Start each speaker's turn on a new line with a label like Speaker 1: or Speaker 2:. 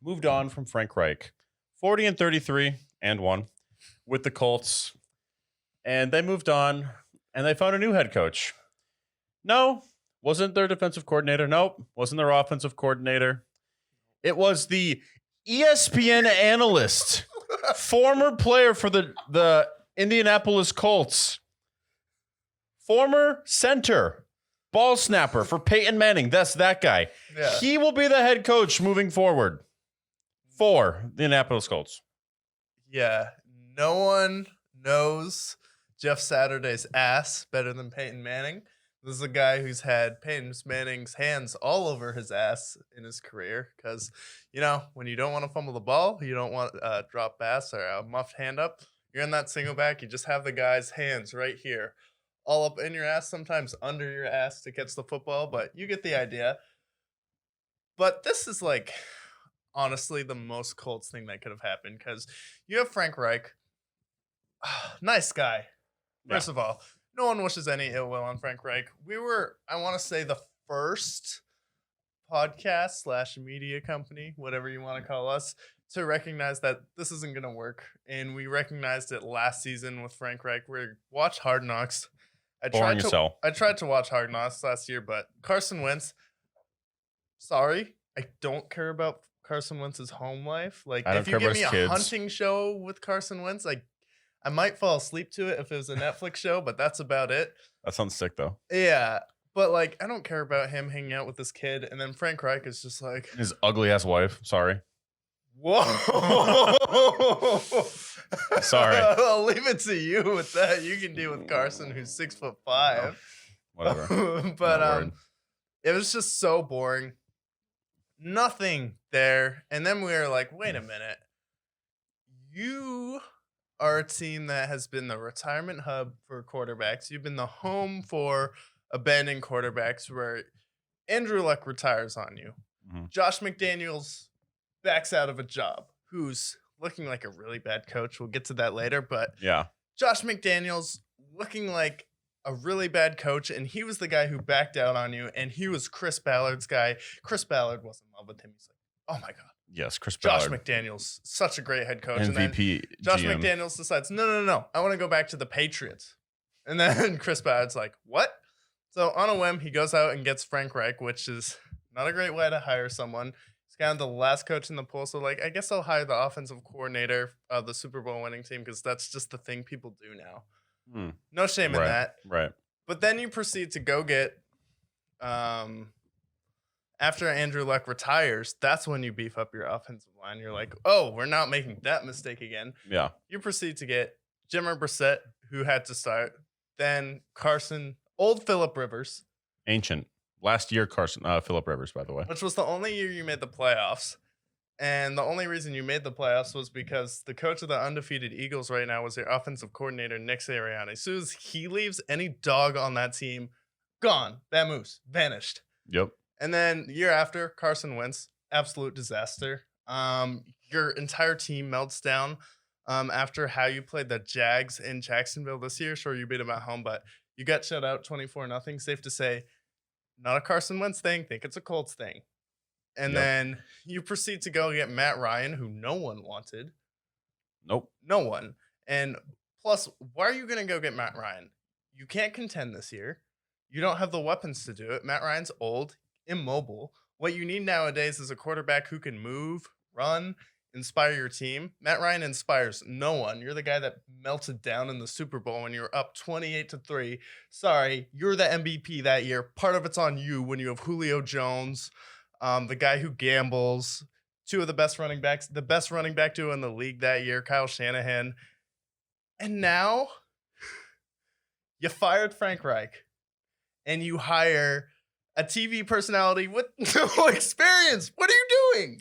Speaker 1: moved on from Frank Reich. 40-33-1 with the Colts. And they moved on and they found a new head coach. No, wasn't their defensive coordinator. Nope, wasn't their offensive coordinator. It was the ESPN analyst, former player for the Indianapolis Colts, former center, ball snapper for Peyton Manning. That's that guy.
Speaker 2: Yeah.
Speaker 1: He will be the head coach moving forward for the Indianapolis Colts.
Speaker 2: Yeah. No one knows Jeff Saturday's ass better than Peyton Manning. This is a guy who's had Peyton Manning's hands all over his ass in his career because, when you don't want to fumble the ball, you don't want a drop pass or a muffed hand up, you're in that single back, you just have the guy's hands right here, all up in your ass, sometimes under your ass to catch the football, but you get the idea. But this is honestly the most Colts thing that could have happened because you have Frank Reich. Nice guy. First of all, no one wishes any ill will on Frank Reich. We were, I want to say, the first podcast / media company, whatever you want to call us, to recognize that this isn't going to work. And we recognized it last season with Frank Reich. We watched Hard Knocks. I tried to watch Hard Knocks last year, but Carson Wentz, sorry, I don't care about Carson Wentz's home life. If you give me a hunting show with Carson Wentz, I might fall asleep to it if it was a Netflix show, but that's about it.
Speaker 1: That sounds sick, though.
Speaker 2: Yeah, but I don't care about him hanging out with this kid. And then Frank Reich is just
Speaker 1: his ugly ass wife. Sorry.
Speaker 2: Whoa.
Speaker 1: Sorry.
Speaker 2: I'll leave it to you with that. You can deal with Carson, who's 6'5".
Speaker 1: Oh, whatever.
Speaker 2: But it was just so boring. Nothing there. And then we were like, wait a minute. You are a team that has been the retirement hub for quarterbacks. You've been the home for abandoned quarterbacks where Andrew Luck retires on you. Mm-hmm. Josh McDaniels backs out of a job, who's looking like a really bad coach. We'll get to that later, but
Speaker 1: yeah,
Speaker 2: Josh McDaniels looking like a really bad coach, and he was the guy who backed out on you, and he was Chris Ballard's guy. Chris Ballard was in love with him. He's like, oh my God.
Speaker 1: Yes, Chris Ballard.
Speaker 2: Josh McDaniels, such a great head coach.
Speaker 1: MVP.
Speaker 2: And then Josh McDaniels decides, no. I want to go back to the Patriots. And then Chris Ballard's like, what? So on a whim, he goes out and gets Frank Reich, which is not a great way to hire someone. He's kind of the last coach in the pool. So I guess I'll hire the offensive coordinator of the Super Bowl winning team because that's just the thing people do now. No shame in that.
Speaker 1: Right.
Speaker 2: But then you proceed to go get after Andrew Luck retires, that's when you beef up your offensive line. You're like, oh, we're not making that mistake again.
Speaker 1: Yeah.
Speaker 2: You proceed to get Jimmer Brissett, who had to start. Then Carson, old Phillip Rivers.
Speaker 1: Ancient. Last year, Phillip Rivers, by the way.
Speaker 2: Which was the only year you made the playoffs. And the only reason you made the playoffs was because the coach of the undefeated Eagles right now was your offensive coordinator, Nick Sirianni. As soon as he leaves, any dog on that team, gone. Vamoose. Vanished.
Speaker 1: Yep.
Speaker 2: And then the year after, Carson Wentz, absolute disaster. Your entire team melts down after how you played the Jags in Jacksonville this year. Sure, you beat them at home, but you got shut out 24-0. Safe to say, not a Carson Wentz thing. Think it's a Colts thing. And then you proceed to go get Matt Ryan, who no one wanted.
Speaker 1: Nope.
Speaker 2: No one. And plus, why are you going to go get Matt Ryan? You can't contend this year. You don't have the weapons to do it. Matt Ryan's old, immobile. What you need nowadays is a quarterback who can move, run, inspire your team. Matt Ryan inspires no one. You're the guy that melted down in the Super Bowl when you were up 28-3. Sorry, you're the MVP that year. Part of it's on you when you have Julio Jones, the guy who gambles, two of the best running backs, the best running back duo in the league that year, Kyle Shanahan. And now you fired Frank Reich and you hire a TV personality with no experience. What are you doing?